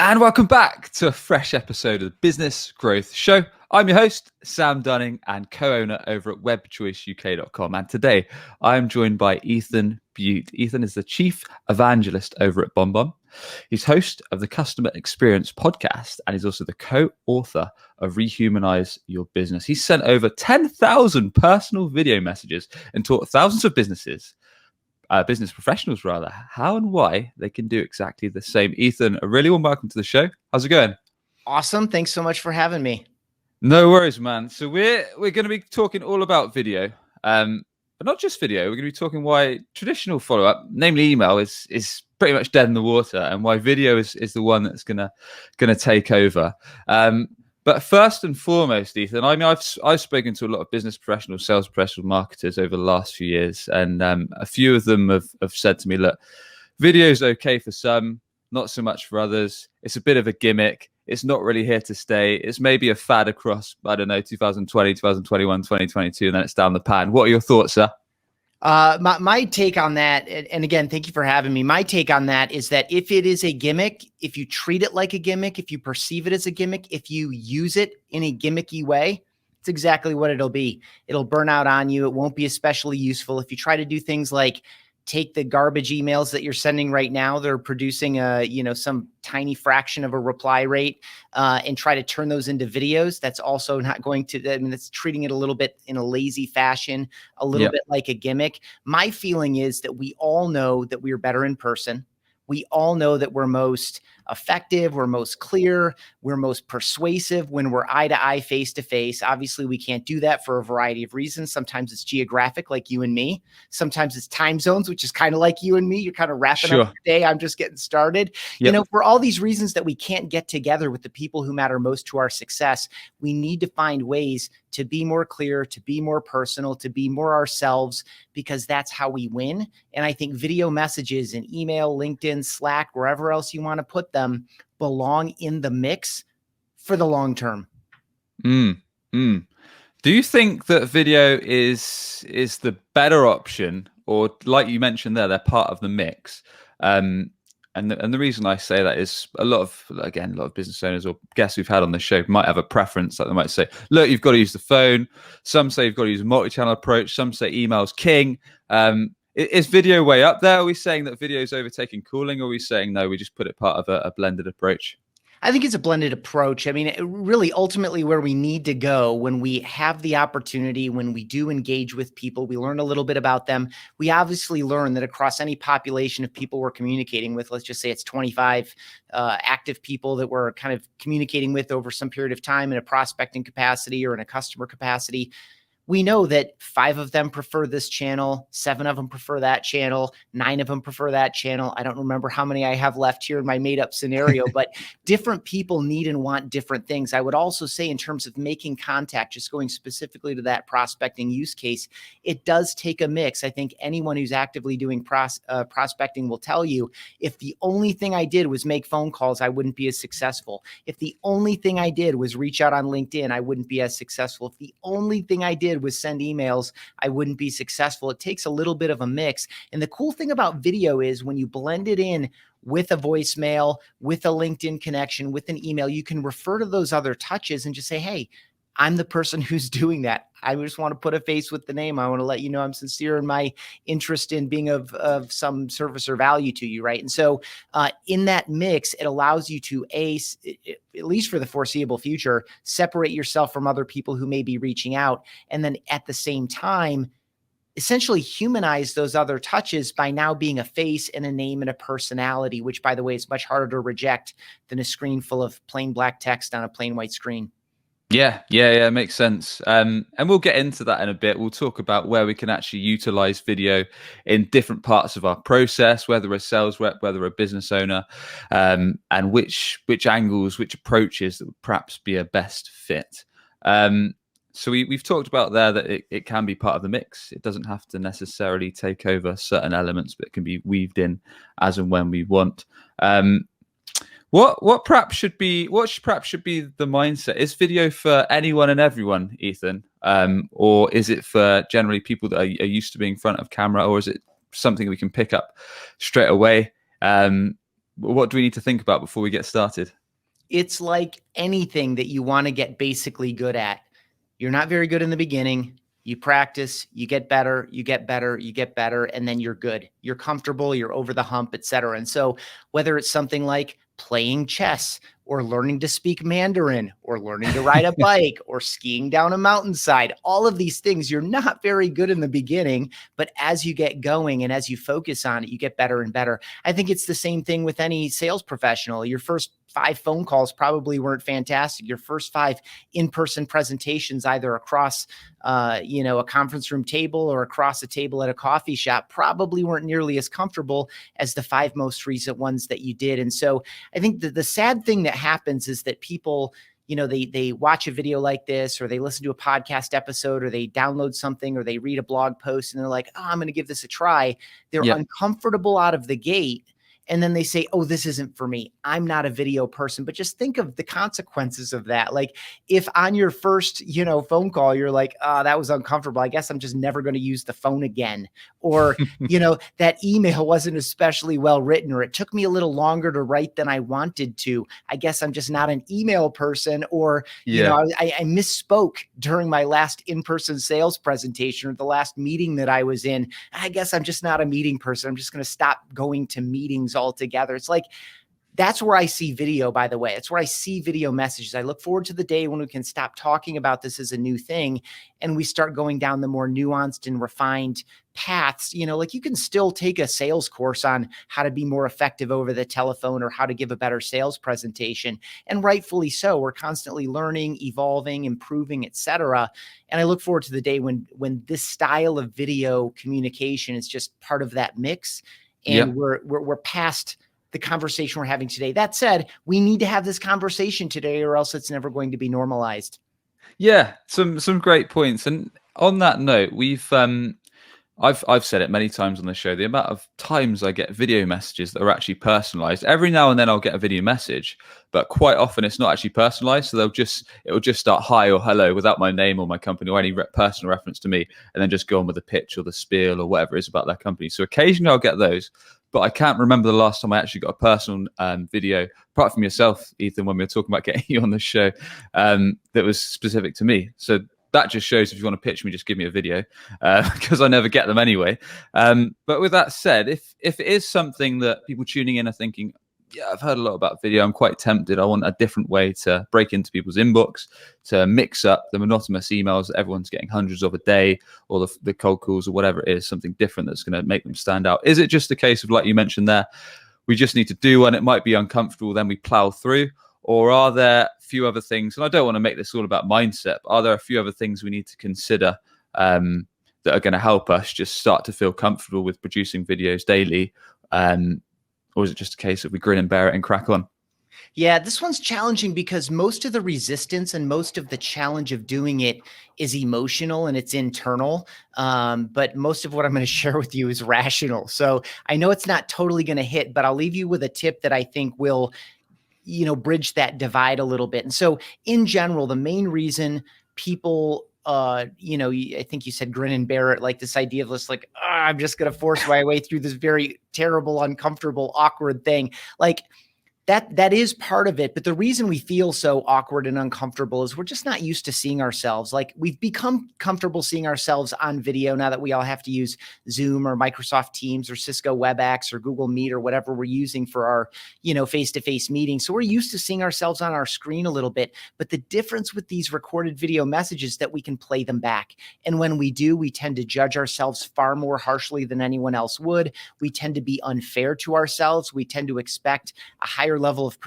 And welcome back to a fresh episode of the Business Growth Show. I'm your host, Sam Dunning, and co-owner over at webchoiceuk.com. And today I'm joined by Ethan Beute. Ethan is the chief evangelist over at BombBomb. He's host of the Customer Experience podcast, and he's also the co-author of Rehumanize Your Business. He's sent over 10,000 personal video messages and taught thousands of business professionals, how and why they can do exactly the same. Ethan, a really warm welcome to the show. How's it going? Awesome. Thanks so much for having me. No worries, man. So we're going to be talking all about video, but not just video. We're going to be talking why traditional follow-up, namely email, is pretty much dead in the water, and why video is the one that's gonna take over. But first and foremost, Ethan, I mean, I've spoken to a lot of business professionals, sales professionals, marketers over the last few years, and a few of them have said to me, look, video is okay for some, not so much for others. It's a bit of a gimmick. It's not really here to stay. It's maybe a fad across, 2020, 2021, 2022, and then it's down the pan. What are your thoughts, sir? My take on that, and again, thank you for having me. My take on that is that if it is a gimmick, if you treat it like a gimmick, if you perceive it as a gimmick, if you use it in a gimmicky way, it's exactly what it'll be. It'll burn out on you. It won't be especially useful. If you try to do things like take the garbage emails that you're sending right now, they're producing some tiny fraction of a reply rate, and try to turn those into videos. That's also not going to, I mean, that's treating it a little bit in a lazy fashion, a little bit like a gimmick. My feeling is that we all know that we are better in person. We all know that we're most effective, we're most clear, we're most persuasive when we're eye to eye, face to face. Obviously, we can't do that for a variety of reasons. Sometimes it's geographic, like you and me. Sometimes it's time zones, which is kind of like you and me. You're kind of wrapping up your day. I'm just getting started. Yep. For all these reasons that we can't get together with the people who matter most to our success, we need to find ways to be more clear, to be more personal, to be more ourselves, because that's how we win. And I think video messages and email, LinkedIn, Slack, wherever else you want to put them, belong in the mix for the long term. Do you think that video is the better option, or like you mentioned there, they're part of the mix? And the reason I say that is a lot of business owners or guests we've had on the show might have a preference. Like they might say, look, you've got to use the phone. Some say you've got to use a multi-channel approach. Some say email's king. Is video way up there? Are we saying that video is overtaking calling? Or are we saying, no, we just put it part of a blended approach? I think it's a blended approach. I mean, really, ultimately where we need to go when we have the opportunity, when we do engage with people, we learn a little bit about them. We obviously learn that across any population of people we're communicating with, let's just say it's 25 active people that we're kind of communicating with over some period of time in a prospecting capacity or in a customer capacity, we know that 5 of them prefer this channel, 7 of them prefer that channel, 9 of them prefer that channel. I don't remember how many I have left here in my made up scenario, but different people need and want different things. I would also say in terms of making contact, just going specifically to that prospecting use case, it does take a mix. I think anyone who's actively doing prospecting will tell you, if the only thing I did was make phone calls, I wouldn't be as successful. If the only thing I did was reach out on LinkedIn, I wouldn't be as successful. If the only thing I did was send emails, I wouldn't be successful. It takes a little bit of a mix. And the cool thing about video is when you blend it in with a voicemail, with a LinkedIn connection, with an email, you can refer to those other touches and just say, hey, I'm the person who's doing that. I just want to put a face with the name. I want to let you know I'm sincere in my interest in being of some service or value to you, right? And so in that mix, it allows you to, at least for the foreseeable future, separate yourself from other people who may be reaching out. And then at the same time, essentially humanize those other touches by now being a face and a name and a personality, which, by the way, is much harder to reject than a screen full of plain black text on a plain white screen. Yeah, makes sense. And we'll get into that in a bit. We'll talk about where we can actually utilize video in different parts of our process, whether a sales rep, whether a business owner, and which angles, which approaches that would perhaps be a best fit. So we've talked about there that it can be part of the mix. It doesn't have to necessarily take over certain elements, but it can be weaved in as and when we want. What perhaps should be the mindset? Is video for anyone and everyone, Ethan, or is it for generally people that are used to being in front of camera, or is it something we can pick up straight away? What do we need to think about before we get started? It's like anything that you want to get basically good at. You're not very good in the beginning. You practice, you get better, you get better, you get better, and then you're good. You're comfortable, you're over the hump, etc. And so whether it's something like playing chess or learning to speak Mandarin or learning to ride a bike or skiing down a mountainside, all of these things, you're not very good in the beginning, but as you get going and as you focus on it, you get better and better. I think it's the same thing with any sales professional. Your first 5 phone calls probably weren't fantastic. Your first 5 in-person presentations, either across, a conference room table or across a table at a coffee shop, probably weren't nearly as comfortable as the 5 most recent ones that you did. And so I think that the sad thing that happens is that people, they watch a video like this, or they listen to a podcast episode, or they download something, or they read a blog post, and they're like, oh, I'm going to give this a try. They're uncomfortable out of the gate. And then they say, oh, this isn't for me. I'm not a video person. But just think of the consequences of that. Like if on your first, phone call, you're like, oh, that was uncomfortable. I guess I'm just never going to use the phone again. Or, that email wasn't especially well written, or it took me a little longer to write than I wanted to. I guess I'm just not an email person. Or, I misspoke during my last in-person sales presentation or the last meeting that I was in. I guess I'm just not a meeting person. I'm just going to stop going to meetings altogether. It's like, that's where I see video, by the way. It's where I see video messages. I look forward to the day when we can stop talking about this as a new thing and we start going down the more nuanced and refined paths. Like you can still take a sales course on how to be more effective over the telephone or how to give a better sales presentation. And rightfully so. We're constantly learning, evolving, improving, etc. And I look forward to the day when this style of video communication is just part of that mix. And we're past the conversation we're having today. That said, we need to have this conversation today, or else it's never going to be normalized. Yeah, some great points. And on that note, I've said it many times on the show, the amount of times I get video messages that are actually personalized. Every now and then I'll get a video message, but quite often it's not actually personalized. So it will just start hi or hello without my name or my company or any personal reference to me, and then just go on with the pitch or the spiel or whatever it is about their company. So occasionally I'll get those, but I can't remember the last time I actually got a personal video, apart from yourself, Ethan, when we were talking about getting you on the show, that was specific to me. So that just shows if you want to pitch me, just give me a video, because I never get them anyway. But with that said, if it is something that people tuning in are thinking, yeah, I've heard a lot about video, I'm quite tempted, I want a different way to break into people's inbox, to mix up the monotonous emails that everyone's getting hundreds of a day, or the cold calls or whatever it is, something different that's going to make them stand out. Is it just a case of, like you mentioned there, we just need to do one, it might be uncomfortable, then we plow through? Or are there a few other things, and I don't want to make this all about mindset, but are there a few other things we need to consider that are going to help us just start to feel comfortable with producing videos daily? Or is it just a case of we grin and bear it and crack on? Yeah, this one's challenging because most of the resistance and most of the challenge of doing it is emotional and it's internal. But most of what I'm going to share with you is rational. So I know it's not totally going to hit, but I'll leave you with a tip that I think will bridge that divide a little bit. And so in general, the main reason people, I think you said grin and bear it, like this idea of this, like, I'm just going to force my way through this very terrible, uncomfortable, awkward thing. Like that is part of it. But the reason we feel so awkward and uncomfortable is we're just not used to seeing ourselves. Like we've become comfortable seeing ourselves on video now that we all have to use Zoom or Microsoft Teams or Cisco WebEx or Google Meet or whatever we're using for our, face-to-face meetings. So we're used to seeing ourselves on our screen a little bit. But the difference with these recorded video messages is that we can play them back. And when we do, we tend to judge ourselves far more harshly than anyone else would. We tend to be unfair to ourselves. We tend to expect a higher level of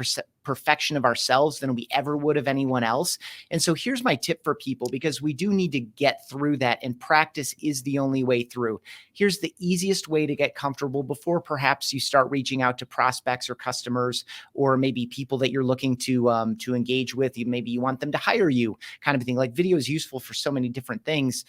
perfection of ourselves than we ever would of anyone else. And so here's my tip for people, because we do need to get through that, and practice is the only way through. Here's the easiest way to get comfortable before perhaps you start reaching out to prospects or customers, or maybe people that you're looking to engage with. Maybe you want them to hire you, kind of thing. Like video is useful for so many different things.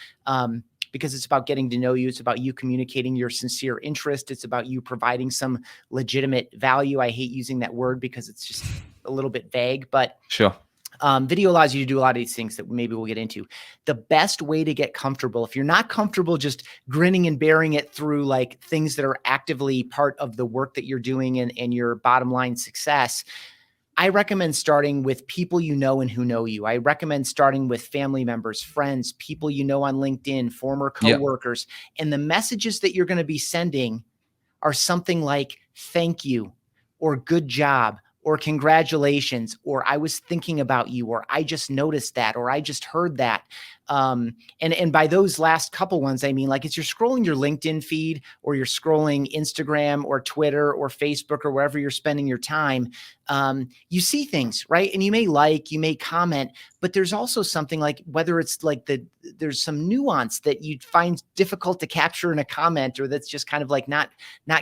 Because it's about getting to know you. It's about you communicating your sincere interest. It's about you providing some legitimate value. I hate using that word because it's just a little bit vague, but sure. Video allows you to do a lot of these things that maybe we'll get into. The best way to get comfortable, if you're not comfortable just grinning and bearing it through like things that are actively part of the work that you're doing and your bottom line success, I recommend starting with people you know and who know you. I recommend starting with family members, friends, people you know on LinkedIn, former Yeah. coworkers. And the messages that you're going to be sending are something like thank you or good job or congratulations or I was thinking about you or I just noticed that or I just heard that. And by those last couple ones, I mean, like as you're scrolling your LinkedIn feed or you're scrolling Instagram or Twitter or Facebook or wherever you're spending your time, you see things, right? And you may comment, but there's also something like whether it's like there's some nuance that you find difficult to capture in a comment, or that's just kind of like not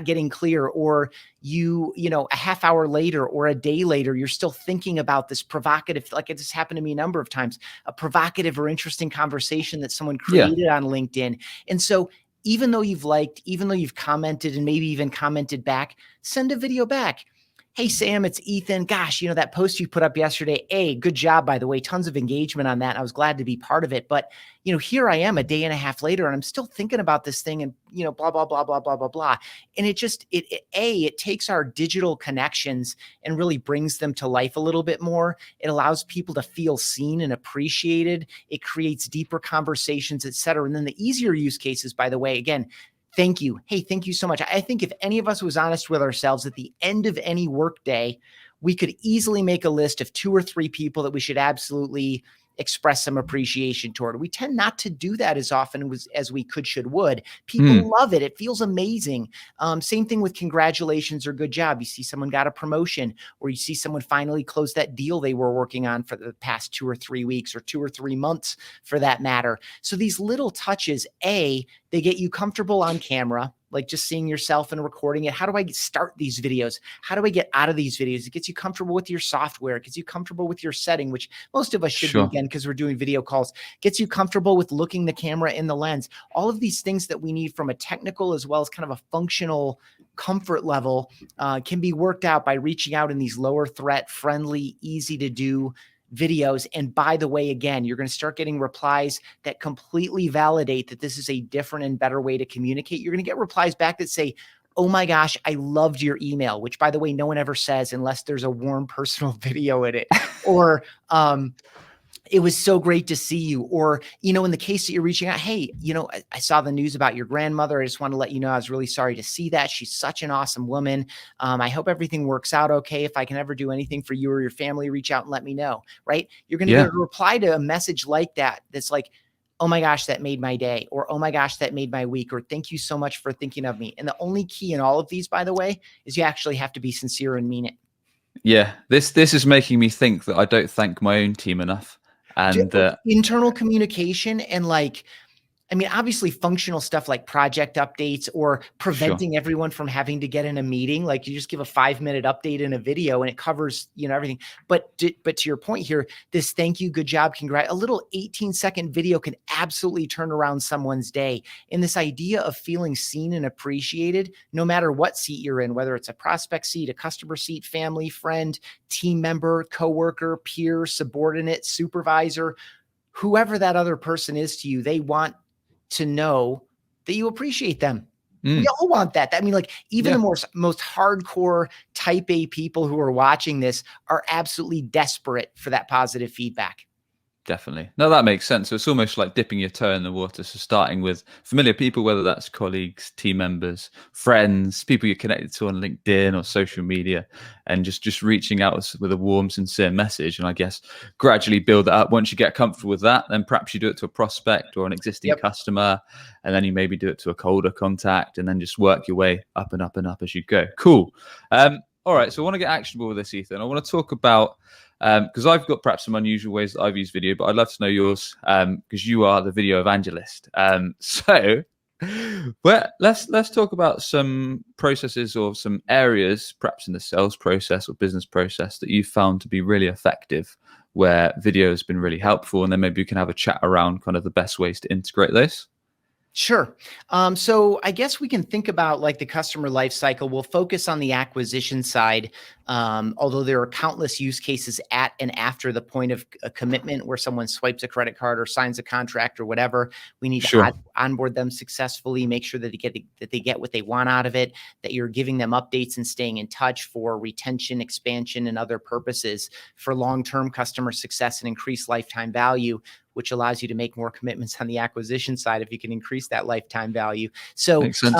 getting clear, or you know, a half hour later or a day later, you're still thinking about this provocative, like it just happened to me a number of times, a provocative or interesting conversation that someone created on LinkedIn. And so even though you've liked, even though you've commented and maybe even commented back, send a video back. Hey, Sam, it's Ethan. Gosh, you know, that post you put up yesterday, good job, by the way, tons of engagement on that. I was glad to be part of it. But, you know, here I am a day and a half later and I'm still thinking about this thing and, you know, blah, blah, blah, blah, blah, blah, blah. And it just, it takes our digital connections and really brings them to life a little bit more. It allows people to feel seen and appreciated. It creates deeper conversations, et cetera. And then the easier use cases, by the way, again, thank you. Hey, thank you so much. I think if any of us was honest with ourselves at the end of any workday, we could easily make a list of 2 or 3 people that we should absolutely express some appreciation toward. We tend not to do that as often as we could, should, would. People love it. It feels amazing. Same thing with congratulations or good job. You see someone got a promotion, or you see someone finally close that deal they were working on for the past 2 or 3 weeks or 2 or 3 months for that matter. So these little touches, they get you comfortable on camera, like just seeing yourself and recording it. How do I start these videos? How do I get out of these videos? It gets you comfortable with your software. It gets you comfortable with your setting, which most of us should do, again, because we're doing video calls. Gets you comfortable with looking the camera in the lens. All of these things that we need from a technical as well as kind of a functional comfort level can be worked out by reaching out in these lower threat, friendly, easy to do videos. And by the way, again, you're going to start getting replies that completely validate that this is a different and better way to communicate. You're going to get replies back that say, oh my gosh, I loved your email, which by the way, no one ever says unless there's a warm personal video in it. Or, it was so great to see you. Or, you know, in the case that you're reaching out, hey, you know, I saw the news about your grandmother. I just want to let you know, I was really sorry to see that. She's such an awesome woman. I hope everything works out okay. If I can ever do anything for you or your family, reach out and let me know, right? You're going to get a reply to a message like that. That's like, oh my gosh, that made my day. Or, oh my gosh, that made my week. Or thank you so much for thinking of me. And the only key in all of these, by the way, is you actually have to be sincere and mean it. Yeah. This is making me think that I don't thank my own team enough. And internal communication and like, I mean, obviously functional stuff like project updates or preventing everyone from having to get in a meeting. Like you just give a 5-minute update in a video and it covers, you know, everything. But to your point here, this thank you, good job, a little 18-second video can absolutely turn around someone's day. And this idea of feeling seen and appreciated, no matter what seat you're in, whether it's a prospect seat, a customer seat, family, friend, team member, coworker, peer, subordinate, supervisor, whoever that other person is to you, they want to know that you appreciate them. We all want that. I mean, like even the most hardcore type A people who are watching this are absolutely desperate for that positive feedback. Definitely. No, that makes sense. So it's almost like dipping your toe in the water. So starting with familiar people, whether that's colleagues, team members, friends, people you're connected to on LinkedIn or social media, and just reaching out with a warm, sincere message. And I guess gradually build it up. Once you get comfortable with that, then perhaps you do it to a prospect or an existing customer, and then you maybe do it to a colder contact, and then just work your way up and up and up as you go. Cool. All right. So I want to get actionable with this, Ethan. I want to talk about because I've got perhaps some unusual ways that I've used video, but I'd love to know yours because you are the video evangelist. So let's talk about some processes or some areas, perhaps in the sales process or business process, that you've found to be really effective, where video has been really helpful, and then maybe we can have a chat around kind of the best ways to integrate this. Sure. So I guess we can think about like the customer life cycle. We'll focus on the acquisition side, although there are countless use cases at and after the point of a commitment where someone swipes a credit card or signs a contract or whatever. We need to Sure. onboard them successfully, make sure that they get what they want out of it, that you're giving them updates and staying in touch for retention, expansion, and other purposes for long-term customer success and increased lifetime value, which allows you to make more commitments on the acquisition side if you can increase that lifetime value. So Makes sense.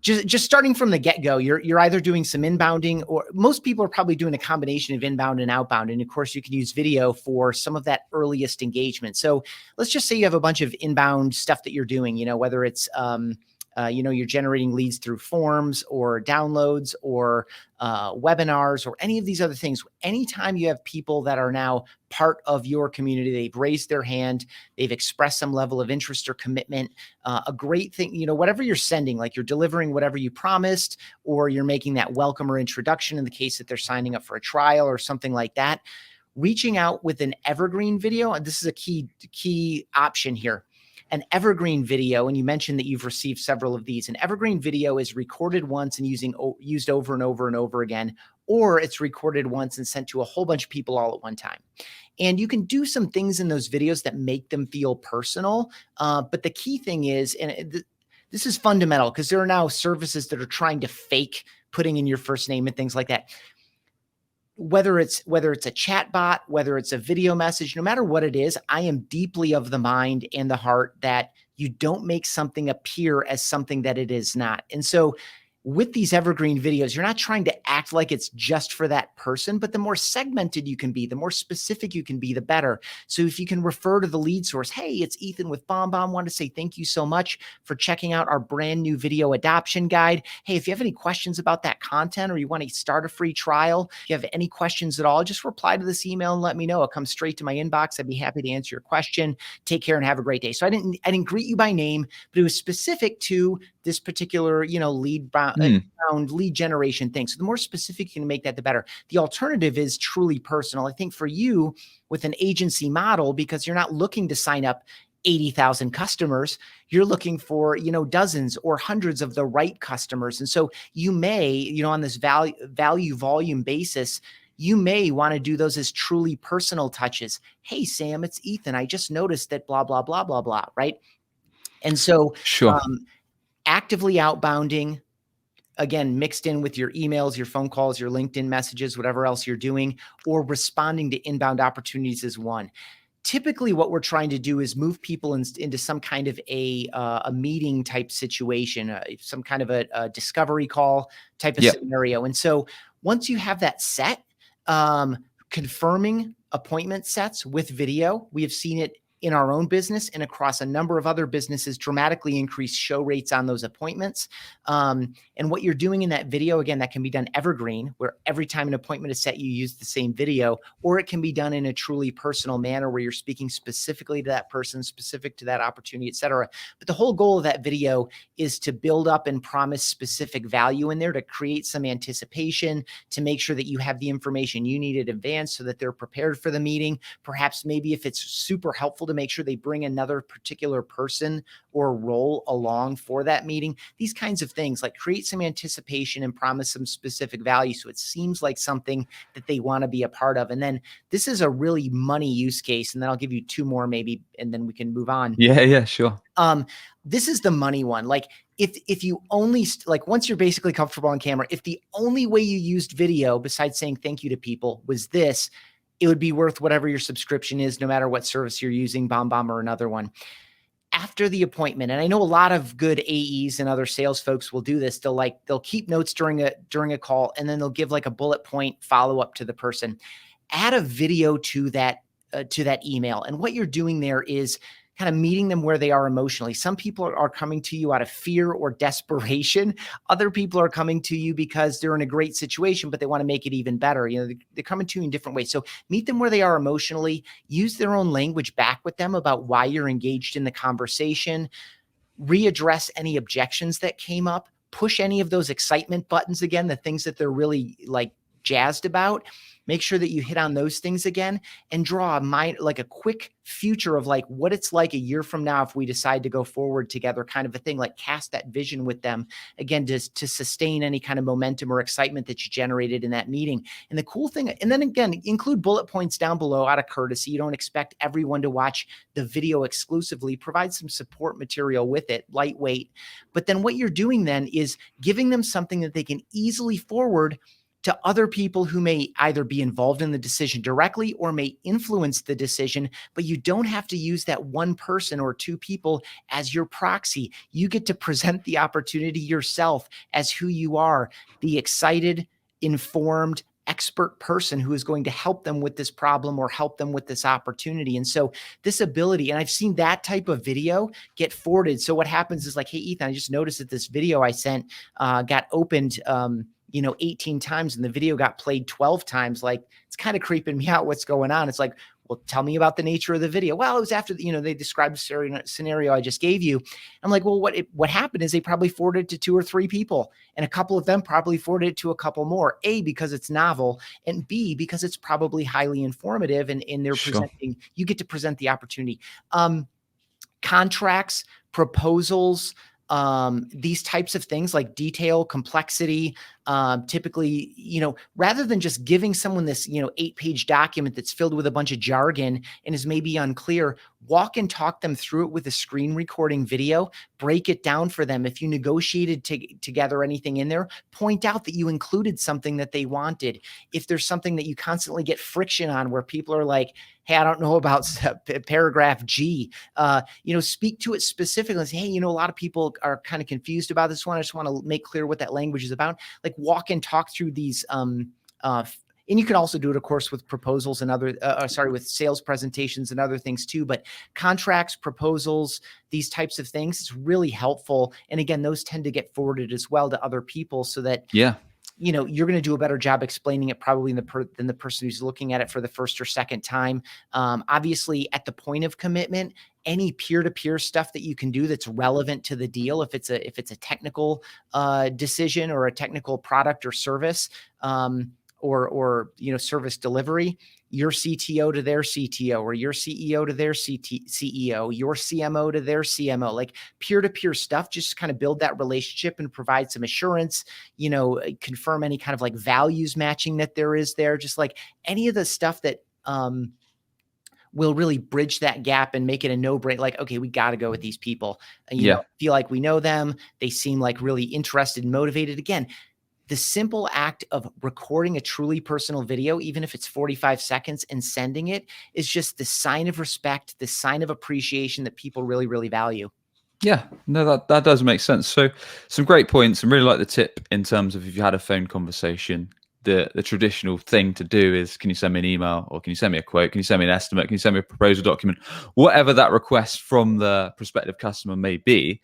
just starting from the get-go, you're either doing some inbounding, or most people are probably doing a combination of inbound and outbound. And of course, you can use video for some of that earliest engagement. So let's just say you have a bunch of inbound stuff that you're doing, whether it's you're generating leads through forms or downloads or webinars or any of these other things. Anytime you have people that are now part of your community, they've raised their hand, they've expressed some level of interest or commitment, a great thing, whatever you're sending, like you're delivering whatever you promised, or you're making that welcome or introduction in the case that they're signing up for a trial or something like that, reaching out with an evergreen video. And this is a key option here. An evergreen video, and you mentioned that you've received several of these. An evergreen video is recorded once and used over and over and over again, or it's recorded once and sent to a whole bunch of people all at one time. And you can do some things in those videos that make them feel personal. But the key thing is, and this is fundamental because there are now services that are trying to fake putting in your first name and things like that. Whether it's a chat bot, whether it's a video message, no matter what it is, I am deeply of the mind and the heart that you don't make something appear as something that it is not. And so with these evergreen videos, you're not trying to act like it's just for that person, but the more segmented you can be, the more specific you can be, the better. So if you can refer to the lead source, hey, it's Ethan with BombBomb. Want to say thank you so much for checking out our brand new video adoption guide. Hey, if you have any questions about that content or you want to start a free trial, if you have any questions at all, just reply to this email and let me know. It comes straight to my inbox. I'd be happy to answer your question. Take care and have a great day. So I didn't greet you by name, but it was specific to this particular, lead generation thing. So the more specific you can make that, the better. The alternative is truly personal. I think for you with an agency model, because you're not looking to sign up 80,000 customers, you're looking for, dozens or hundreds of the right customers. And so you may, on this value volume basis, you may want to do those as truly personal touches. Hey, Sam, it's Ethan. I just noticed that blah, blah, blah, blah, blah. Right. And so Sure. Actively outbounding, again, mixed in with your emails, your phone calls, your LinkedIn messages, whatever else you're doing, or responding to inbound opportunities is one. Typically, what we're trying to do is move people into some kind of a meeting type situation, some kind of a discovery call type of scenario. And so once you have that set, confirming appointment sets with video, we have seen it in our own business and across a number of other businesses dramatically increase show rates on those appointments. And what you're doing in that video, again, that can be done evergreen, where every time an appointment is set, you use the same video, or it can be done in a truly personal manner where you're speaking specifically to that person, specific to that opportunity, et cetera. But the whole goal of that video is to build up and promise specific value in there, to create some anticipation, to make sure that you have the information you need in advance so that they're prepared for the meeting. Perhaps maybe if it's super helpful to make sure they bring another particular person or role along for that meeting. These kinds of things, like create some anticipation and promise some specific value so it seems like something that they want to be a part of. And then this is a really money use case, and then I'll give you two more maybe, and then we can move on. Yeah, sure. This is the money one. Like if you only, once you're basically comfortable on camera, if the only way you used video besides saying thank you to people was this, it would be worth whatever your subscription is, no matter what service you're using, BombBomb or another one. After the appointment, and I know a lot of good AEs and other sales folks will do this. They'll keep notes during a call, and then they'll give like a bullet point follow up to the person. Add a video to that email, and what you're doing there is kind of meeting them where they are emotionally. Some people are coming to you out of fear or desperation. Other people are coming to you because they're in a great situation, but they want to make it even better. They're coming to you in different ways. So meet them where they are emotionally, use their own language back with them about why you're engaged in the conversation, readdress any objections that came up, push any of those excitement buttons again, the things that they're really jazzed about, make sure that you hit on those things again and draw a quick future of like what it's like a year from now if we decide to go forward together, kind of a thing, like cast that vision with them again to sustain any kind of momentum or excitement that you generated in that meeting. And the cool thing, and then again, include bullet points down below out of courtesy. You don't expect everyone to watch the video exclusively. Provide some support material with it, lightweight. But then what you're doing then is giving them something that they can easily forward to other people who may either be involved in the decision directly or may influence the decision, but you don't have to use that one person or two people as your proxy. You get to present the opportunity yourself as who you are, the excited, informed, expert person who is going to help them with this problem or help them with this opportunity. And so this ability, and I've seen that type of video get forwarded. So what happens is like, hey, Ethan, I just noticed that this video I sent got opened 18 times and the video got played 12 times. Like, it's kind of creeping me out. What's going on? It's like, well, tell me about the nature of the video. Well, it was after, they described the scenario I just gave you. I'm like, well, what happened is they probably forwarded it to 2 or 3 people, and a couple of them probably forwarded it to a couple more, A, because it's novel, and B, because it's probably highly informative and they're presenting, you get to present the opportunity. Contracts, proposals, these types of things like detail, complexity, typically, rather than just giving someone this, 8-page document that's filled with a bunch of jargon and is maybe unclear, walk and talk them through it with a screen recording video, break it down for them. If you negotiated together anything in there, point out that you included something that they wanted. If there's something that you constantly get friction on where people are like, hey, I don't know about paragraph G, speak to it specifically and say, hey, a lot of people are kind of confused about this one. I just want to make clear what that language is about. Like, walk and talk through these, and you can also do it, of course, with proposals and with sales presentations and other things too. But contracts, proposals, these types of things, it's really helpful. And again, those tend to get forwarded as well to other people so that, you're going to do a better job explaining it probably than the person who's looking at it for the first or second time. Obviously, at the point of commitment, any peer-to-peer stuff that you can do that's relevant to the deal, if it's a technical decision or a technical product or service, or service delivery, your CTO to their CTO, or your CEO to their CEO, your CMO to their CMO, like peer-to-peer stuff, just kind of build that relationship and provide some assurance, confirm any kind of like values matching that there is there, just like any of the stuff that will really bridge that gap and make it a no-brainer. Like, okay, we got to go with these people. Feel like we know them. They seem like really interested and motivated. Again, the simple act of recording a truly personal video, even if it's 45 seconds, and sending it is just the sign of respect, the sign of appreciation that people really, really value. Yeah, no, that does make sense. So some great points, and really like the tip in terms of if you had a phone conversation, the traditional thing to do is, can you send me an email, or can you send me a quote? Can you send me an estimate? Can you send me a proposal document? Whatever that request from the prospective customer may be.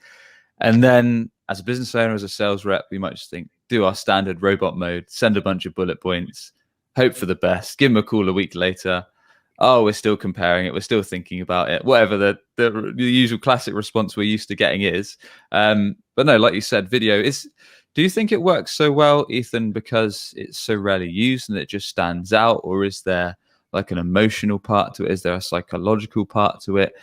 And then as a business owner, as a sales rep, we might just think, do our standard robot mode, send a bunch of bullet points, hope for the best, give them a call a week later. Oh, we're still comparing it. We're still thinking about it. Whatever the usual classic response we're used to getting is. But no, like you said, video is. Do you think it works so well, Ethan, because it's so rarely used and it just stands out? Or is there like an emotional part to it? Is there a psychological part to it?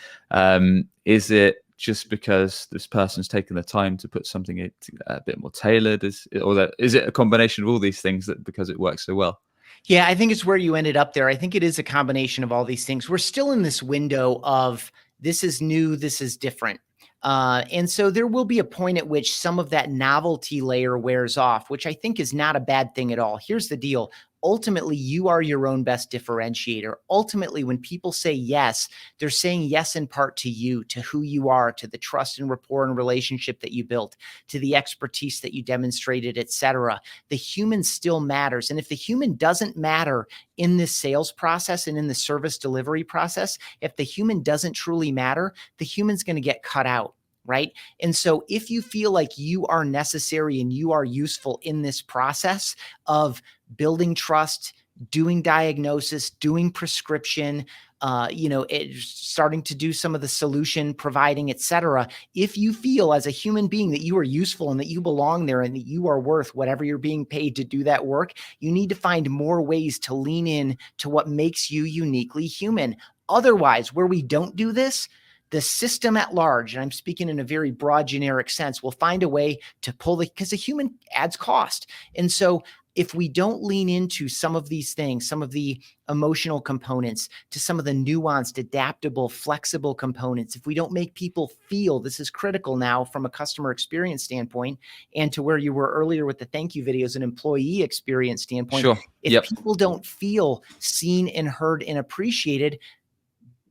Is it just because this person's taken the time to put something a bit more tailored? Is it a combination of all these things that because it works so well? Yeah, I think it's where you ended up there. I think it is a combination of all these things. We're still in this window of this is new, this is different. And so there will be a point at which some of that novelty layer wears off, which I think is not a bad thing at all. Here's the deal. Ultimately, you are your own best differentiator. Ultimately, when people say yes, they're saying yes in part to you, to who you are, to the trust and rapport and relationship that you built, to the expertise that you demonstrated, etc. The human still matters. And if the human doesn't matter in this sales process and in the service delivery process, if the human doesn't truly matter, the human's going to get cut out. Right. And so if you feel like you are necessary and you are useful in this process of building trust, doing diagnosis, doing prescription, starting to do some of the solution providing, et cetera. If you feel as a human being that you are useful and that you belong there and that you are worth whatever you're being paid to do that work, you need to find more ways to lean in to what makes you uniquely human. Otherwise, where we don't do this, the system at large, and I'm speaking in a very broad, generic sense, will find a way to pull because a human adds cost. And so if we don't lean into some of these things, some of the emotional components, to some of the nuanced, adaptable, flexible components, if we don't make people feel, this is critical now from a customer experience standpoint, and to where you were earlier with the thank you videos, an employee experience standpoint, Sure. if people don't feel seen and heard and appreciated,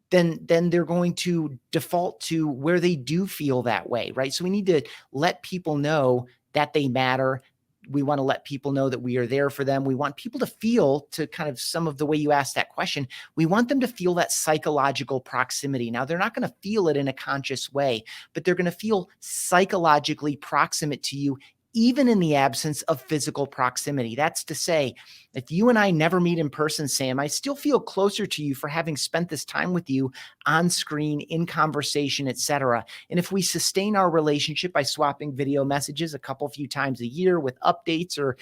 then they're going to default to where they do feel that way, right? So we need to let people know that they matter. We want to let people know that we are there for them. We want people to feel, to kind of some of the way you asked that question, we want them to feel that psychological proximity. Now, they're not going to feel it in a conscious way, but they're going to feel psychologically proximate to you, even in the absence of physical proximity. That's to say, if you and I never meet in person, Sam, I still feel closer to you for having spent this time with you on screen, in conversation, etc. And if we sustain our relationship by swapping video messages a few times a year with updates, or,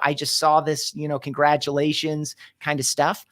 I just saw this, congratulations kind of stuff,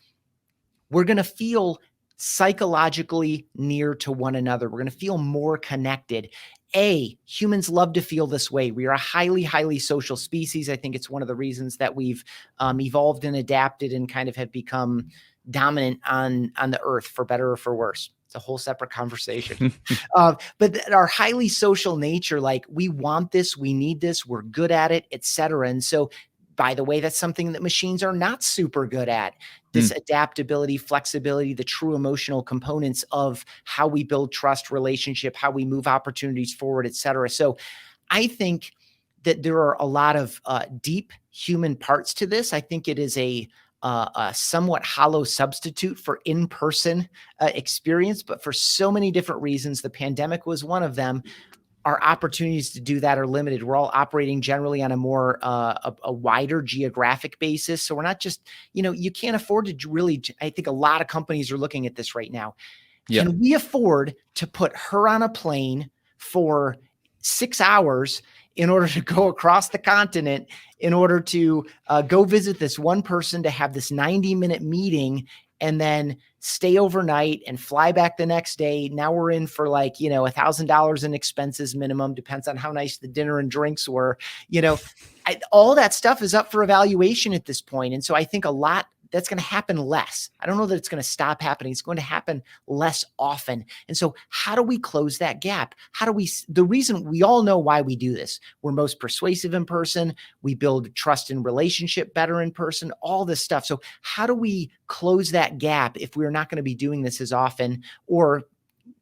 we're going to feel psychologically near to one another. We're going to feel more connected. Humans love to feel this way. We are a highly, highly social species. I think it's one of the reasons that we've evolved and adapted and kind of have become dominant on the earth, for better or for worse. It's a whole separate conversation. But our highly social nature, like, we want this, we need this, we're good at it, etc. And so, by the way, that's something that machines are not super good at. This adaptability, flexibility, the true emotional components of how we build trust, relationship, how we move opportunities forward, et cetera. So I think that there are a lot of deep human parts to this. I think it is a somewhat hollow substitute for in-person experience, but for so many different reasons, the pandemic was one of them. Our opportunities to do that are limited. We're all operating generally on a more a wider geographic basis. So we're not just, you can't afford to really, I think a lot of companies are looking at this right now. Can we afford to put her on a plane for 6 hours in order to go across the continent, in order to go visit this one person, to have this 90-minute meeting, and then stay overnight and fly back the next day? Now we're in for $1,000 in expenses minimum, depends on how nice the dinner and drinks were. All that stuff is up for evaluation at this point. And so I think a lot that's going to happen less. I don't know that it's going to stop happening. It's going to happen less often. And so how do we close that gap? The reason, we all know why we do this. We're most persuasive in person. We build trust and relationship better in person, all this stuff. So how do we close that gap if we're not going to be doing this as often, or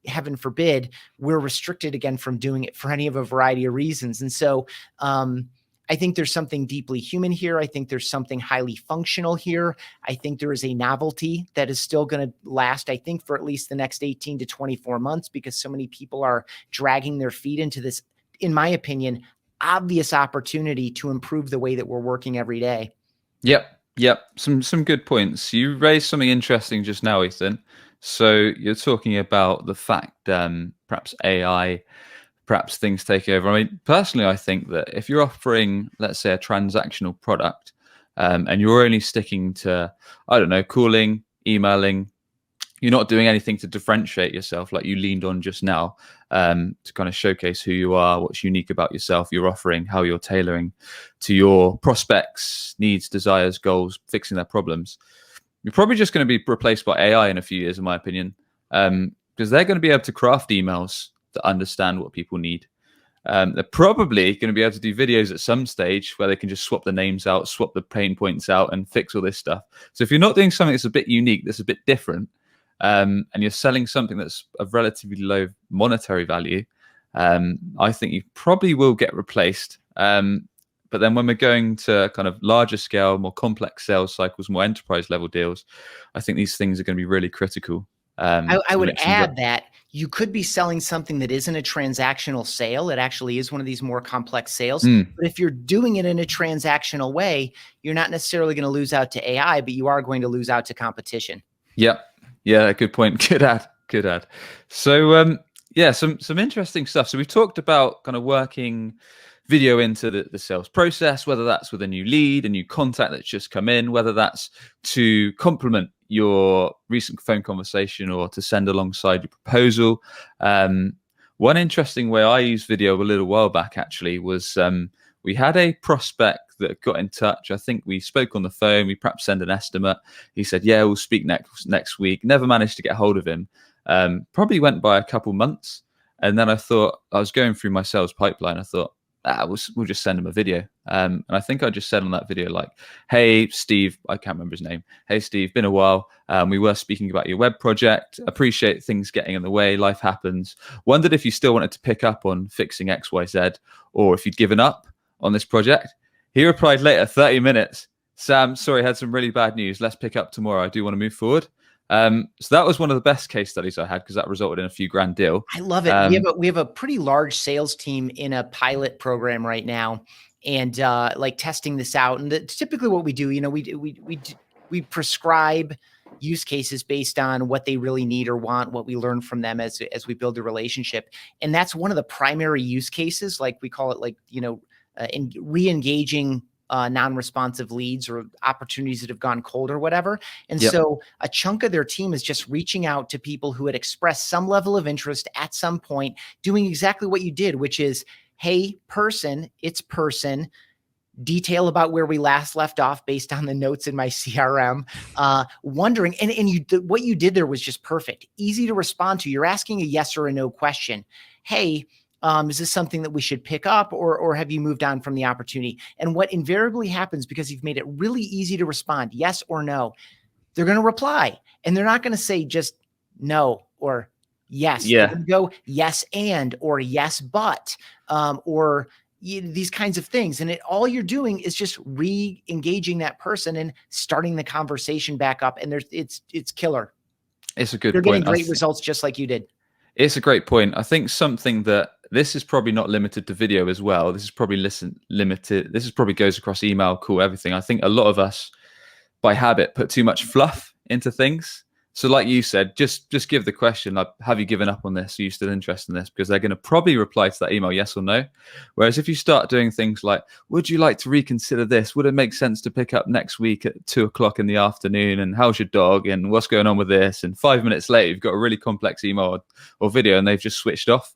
heaven forbid, we're restricted again from doing it for any of a variety of reasons? And so, I think there's something deeply human here. I think there's something highly functional here. I think there is a novelty that is still going to last, I think, for at least the next 18 to 24 months, because so many people are dragging their feet into this, in my opinion, obvious opportunity to improve the way that we're working every day. Yep. Some good points. You raised something interesting just now, Ethan. So you're talking about the fact perhaps AI, perhaps things take over. I mean, personally, I think that if you're offering, let's say, a transactional product, and you're only sticking to, I don't know, calling, emailing, you're not doing anything to differentiate yourself, like you leaned on just now, to kind of showcase who you are, what's unique about yourself, your offering, how you're tailoring to your prospects' needs, desires, goals, fixing their problems. You're probably just going to be replaced by AI in a few years, in my opinion, because they're going to be able to craft emails to understand what people need. They're probably going to be able to do videos at some stage where they can just swap the names out, swap the pain points out, and fix all this stuff. So if you're not doing something that's a bit unique, that's a bit different, and you're selling something that's of relatively low monetary value, I think you probably will get replaced. But then when we're going to kind of larger scale, more complex sales cycles, more enterprise level deals, I think these things are going to be really critical. I to would mix things up. add that you could be selling something that isn't a transactional sale. It actually is one of these more complex sales. But if you're doing it in a transactional way, you're not necessarily going to lose out to AI, but you are going to lose out to competition. Yep. Yeah, good point. Good add. Good add. So yeah, some interesting stuff. So we've talked about kind of working video into the sales process, whether that's with a new lead, a new contact that's just come in, whether that's to complement your recent phone conversation or to send alongside your proposal. One interesting way I used video a little while back actually was we had a prospect that got in touch. I think we spoke on the phone. We perhaps sent an estimate. He said, "Yeah, we'll speak next week." Never managed to get hold of him. Probably went by a couple months, and then I thought I was going through my sales pipeline. I thought, we'll just send him a video. And I think I just said on that video, like, "Hey, Steve," I can't remember his name. "Hey, Steve, been a while. We were speaking about your web project. Appreciate things getting in the way. Life happens. Wondered if you still wanted to pick up on fixing X, Y, Z, or if you'd given up on this project." He replied later, 30 minutes. "Sam, sorry, had some really bad news. Let's pick up tomorrow. I do want to move forward." So that was one of the best case studies I had because that resulted in a few grand deal. I love it. We have a pretty large sales team in a pilot program right now, and like testing this out. And typically, what we do, we prescribe use cases based on what they really need or want, what we learn from them as we build a relationship. And that's one of the primary use cases, like we call it, like in re-engaging non-responsive leads or opportunities that have gone cold or whatever. And so a chunk of their team is just reaching out to people who had expressed some level of interest at some point, doing exactly what you did, which is, "Hey, person, it's person, detail about where we last left off based on the notes in my CRM, wondering," and what you did there was just perfect. Easy to respond to. You're asking a yes or a no question. "Hey, is this something that we should pick up, or have you moved on from the opportunity?" And what invariably happens, because you've made it really easy to respond, yes or no, they're going to reply, and they're not going to say just no or yes. They're going to go yes and, or yes but, or these kinds of things. And all you're doing is just re-engaging that person and starting the conversation back up. And it's killer. It's a good They're point. getting great results just like you did. It's a great point. I think something that this is probably not limited to video as well. This is probably limited. This is probably goes across email, call, everything. I think a lot of us by habit put too much fluff into things. So like you said, just give the question, like, "Have you given up on this? Are you still interested in this?" Because they're going to probably reply to that email yes or no. Whereas if you start doing things like, "Would you like to reconsider this? Would it make sense to pick up next week at 2 o'clock in the afternoon? And how's your dog? And what's going on with this?" And 5 minutes later, you've got a really complex email or video and they've just switched off.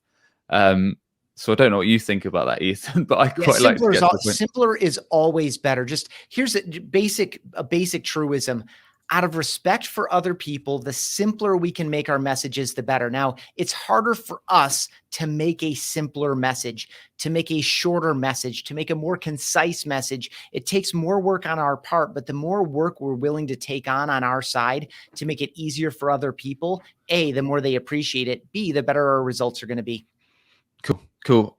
So I don't know what you think about that, Ethan, but I quite like to get to the point. Simpler is always better. Just here's a basic truism. Out of respect for other people, the simpler we can make our messages, the better. Now, it's harder for us to make a simpler message, to make a shorter message, to make a more concise message. It takes more work on our part, but the more work we're willing to take on our side to make it easier for other people, A, the more they appreciate it. B, the better our results are going to be. Cool.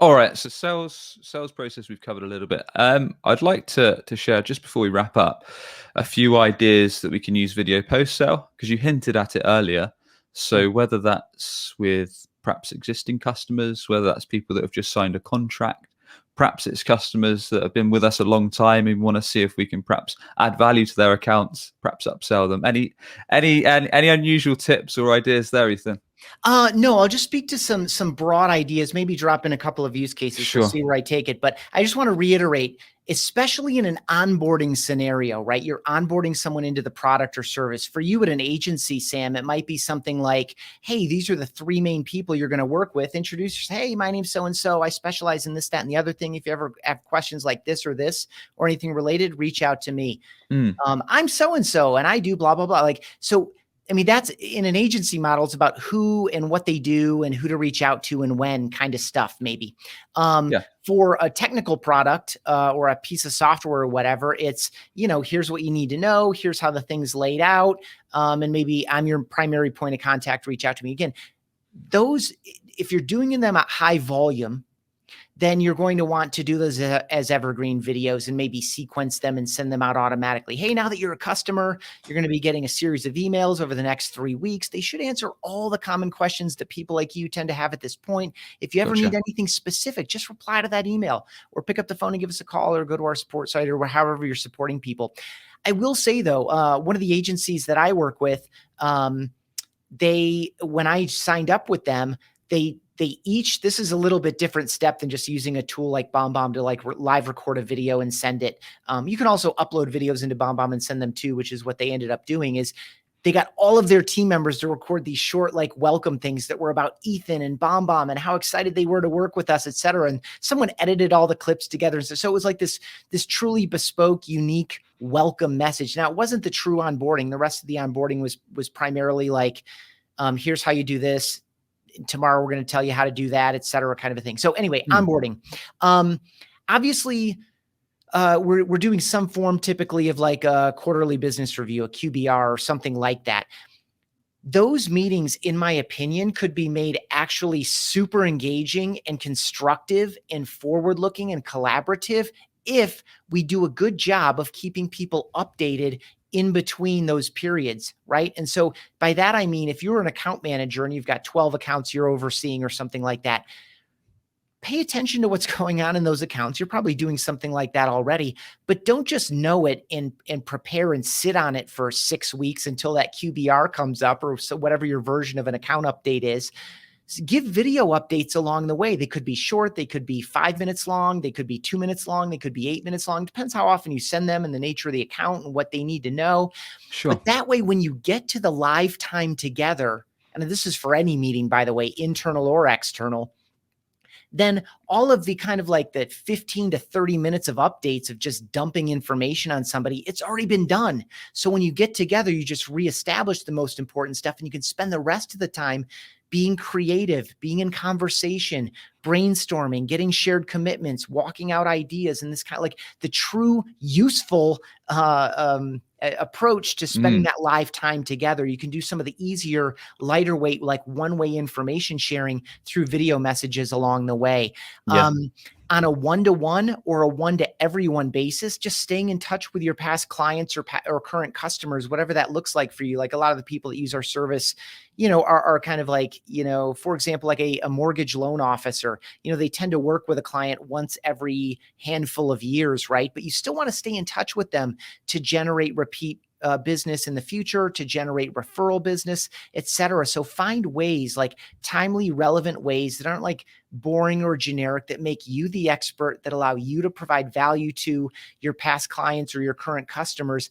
All right. So sales process we've covered a little bit. I'd like to share, just before we wrap up, a few ideas that we can use video post sale, because you hinted at it earlier. So whether that's with perhaps existing customers, whether that's people that have just signed a contract, perhaps it's customers that have been with us a long time and want to see if we can perhaps add value to their accounts, perhaps upsell them. Any unusual tips or ideas there, Ethan? No, I'll just speak to some broad ideas, maybe drop in a couple of use cases. Sure. To see where I take it. But I just want to reiterate, especially in an onboarding scenario, right? You're onboarding someone into the product or service. For you at an agency, Sam, it might be something like, "Hey, these are the 3 main people you're going to work with. Introduce yourself. Hey, my name's so-and-so. I specialize in this, that, and the other thing. If you ever have questions like this or anything related, reach out to me. I'm so-and-so and I do blah, blah, blah." Like, so, I mean, that's in an agency model. It's about who and what they do and who to reach out to and when, kind of stuff, maybe. For a technical product or a piece of software or whatever, it's, here's what you need to know. Here's how the thing's laid out. And maybe I'm your primary point of contact. Reach out to me. Again, those, if you're doing them at high volume, then you're going to want to do those as evergreen videos and maybe sequence them and send them out automatically. Hey, now that you're a customer, you're going to be getting a series of emails over the next 3 weeks. They should answer all the common questions that people like you tend to have at this point. If you ever need anything specific, just reply to that email or pick up the phone and give us a call or go to our support site or however you're supporting people. I will say, though, one of the agencies that I work with, when I signed up with them, they each, this is a little bit different step than just using a tool like BombBomb to like live record a video and send it. You can also upload videos into BombBomb and send them too, which is what they ended up doing. Is they got all of their team members to record these short, like welcome things that were about Ethan and BombBomb and how excited they were to work with us, et cetera. And someone edited all the clips together. So it was like this truly bespoke, unique welcome message. Now, it wasn't the true onboarding. The rest of the onboarding was primarily like, here's how you do this. Tomorrow, we're going to tell you how to do that, et cetera, kind of a thing. So anyway, onboarding. Obviously, we're doing some form typically of like a quarterly business review, a QBR or something like that. Those meetings, in my opinion, could be made actually super engaging and constructive and forward-looking and collaborative if we do a good job of keeping people updated in between those periods, right? And so by that, I mean, if you're an account manager and you've got 12 accounts you're overseeing or something like that, pay attention to what's going on in those accounts. You're probably doing something like that already, but don't just know it and prepare and sit on it for 6 weeks until that QBR comes up or so whatever your version of an account update is. Give video updates along the way. They could be short. They could be 5 minutes long. They could be 2 minutes long. They could be 8 minutes long. Depends how often you send them and the nature of the account and what they need to know. Sure. But that way, when you get to the live time together, and this is for any meeting, by the way, internal or external, then all of the kind of like that 15 to 30 minutes of updates of just dumping information on somebody, it's already been done. So when you get together, you just reestablish the most important stuff and you can spend the rest of the time being creative, being in conversation, brainstorming, getting shared commitments, walking out ideas, and this kind of like the true useful approach to spending that live time together. You can do some of the easier, lighter weight, like one-way information sharing through video messages along the way. On a one-to-one or a one-to-everyone basis, just staying in touch with your past clients or current customers, whatever that looks like for you. Like a lot of the people that use our service, are kind of like, for example, like a mortgage loan officer, they tend to work with a client once every handful of years, right? But you still want to stay in touch with them to generate repeat business in the future, to generate referral business, et cetera. So find ways, like timely, relevant ways that aren't like boring or generic, that make you the expert, that allow you to provide value to your past clients or your current customers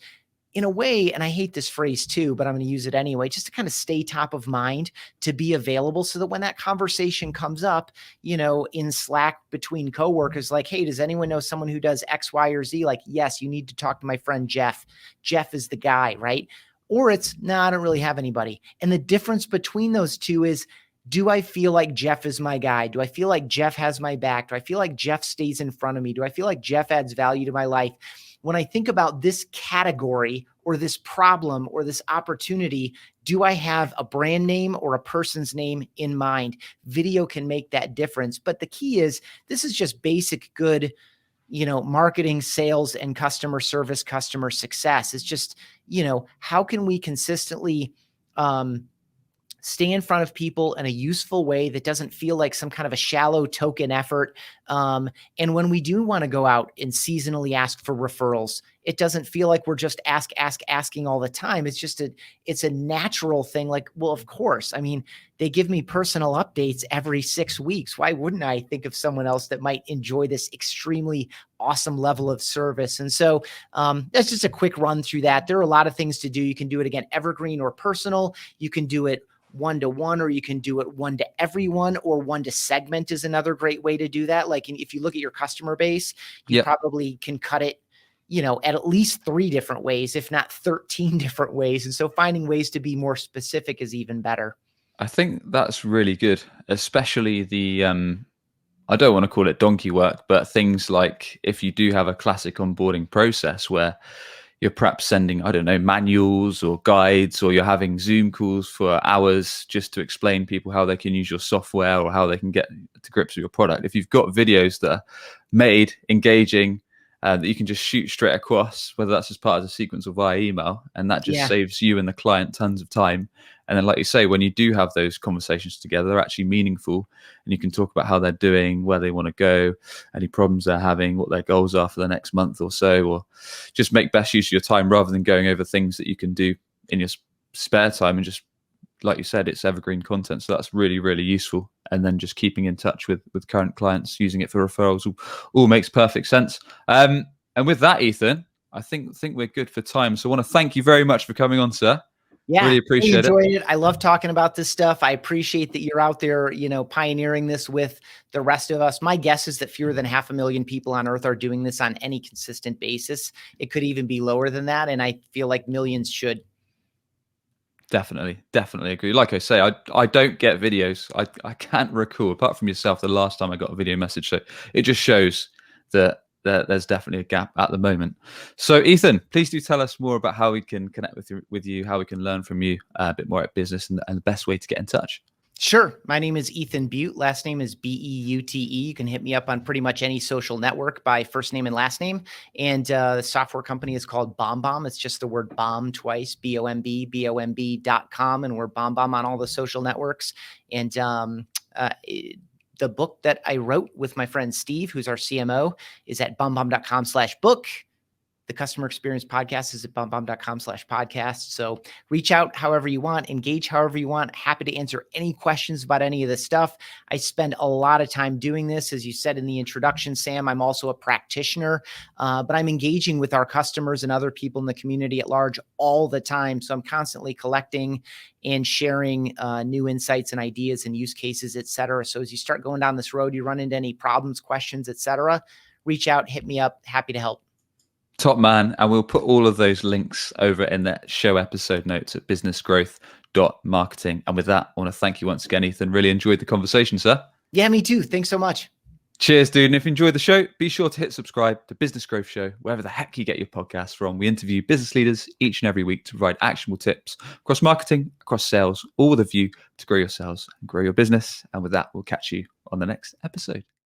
in a way. And I hate this phrase too, but I'm going to use it anyway, just to kind of stay top of mind, to be available so that when that conversation comes up, in Slack between coworkers, like, hey, does anyone know someone who does X, Y, or Z? Like, yes, you need to talk to my friend Jeff. Jeff is the guy, right? Or it's, no, I don't really have anybody. And the difference between those two is, do I feel like Jeff is my guy? Do I feel like Jeff has my back? Do I feel like Jeff stays in front of me? Do I feel like Jeff adds value to my life? When I think about this category or this problem or this opportunity, do I have a brand name or a person's name in mind? Video can make that difference. But the key is, this is just basic good, marketing, sales, and customer service, customer success. It's just, how can we consistently stay in front of people in a useful way that doesn't feel like some kind of a shallow token effort. And when we do want to go out and seasonally ask for referrals, it doesn't feel like we're just asking all the time. It's just it's a natural thing. Like, well, of course, I mean, they give me personal updates every 6 weeks. Why wouldn't I think of someone else that might enjoy this extremely awesome level of service? And so that's just a quick run through that. There are a lot of things to do. You can do it again, evergreen or personal. You can do it one-to-one, or you can do it one to everyone, or one to segment is another great way to do that. Like if you look at your customer base, you probably can cut it, at least 3 different ways, if not 13 different ways. And so finding ways to be more specific is even better. I think that's really good, especially the, I don't want to call it donkey work, but things like if you do have a classic onboarding process where you're perhaps sending, I don't know, manuals or guides, or you're having Zoom calls for hours just to explain people how they can use your software or how they can get to grips with your product. If you've got videos that are made, engaging, that you can just shoot straight across, whether that's as part of the sequence or via email, and that just saves you and the client tons of time. And then, like you say, when you do have those conversations together, they're actually meaningful, and you can talk about how they're doing, where they want to go, any problems they're having, what their goals are for the next month or so, or just make best use of your time rather than going over things that you can do in your spare time. And just, like you said, it's evergreen content. So that's really, really useful. And then just keeping in touch with current clients, using it for referrals, all makes perfect sense. And with that, Ethan, I think we're good for time. So I want to thank you very much for coming on, sir. Yeah, really appreciate it. I love talking about this stuff. I appreciate that you're out there, pioneering this with the rest of us. My guess is that fewer than 500,000 people on Earth are doing this on any consistent basis. It could even be lower than that. And I feel like millions should. Definitely agree. Like I say, I don't get videos. I can't recall, apart from yourself, the last time I got a video message. So it just shows that there's definitely a gap at the moment. So Ethan, please do tell us more about how we can connect with you, how we can learn from you a bit more at business, and the best way to get in touch. Sure. My name is Ethan Beute. Last name is Beute. You can hit me up on pretty much any social network by first name and last name. And the software company is called BombBomb. It's just the word bomb twice, BOMB.com. And we're BombBomb on all the social networks. And the book that I wrote with my friend Steve, who's our CMO, is at bombbomb.com/book. The customer experience podcast is at bombbomb.com/podcast. So reach out however you want, engage however you want. Happy to answer any questions about any of this stuff. I spend a lot of time doing this. As you said in the introduction, Sam, I'm also a practitioner, but I'm engaging with our customers and other people in the community at large all the time. So I'm constantly collecting and sharing new insights and ideas and use cases, et cetera. So as you start going down this road, you run into any problems, questions, et cetera, reach out, hit me up. Happy to help. Top man. And we'll put all of those links over in the show episode notes at businessgrowth.marketing. And with that, I want to thank you once again, Ethan. Really enjoyed the conversation, sir. Yeah, me too. Thanks so much. Cheers, dude. And if you enjoyed the show, be sure to hit subscribe to Business Growth Show, wherever the heck you get your podcasts from. We interview business leaders each and every week to provide actionable tips across marketing, across sales, all with a view to grow your sales and grow your business. And with that, we'll catch you on the next episode.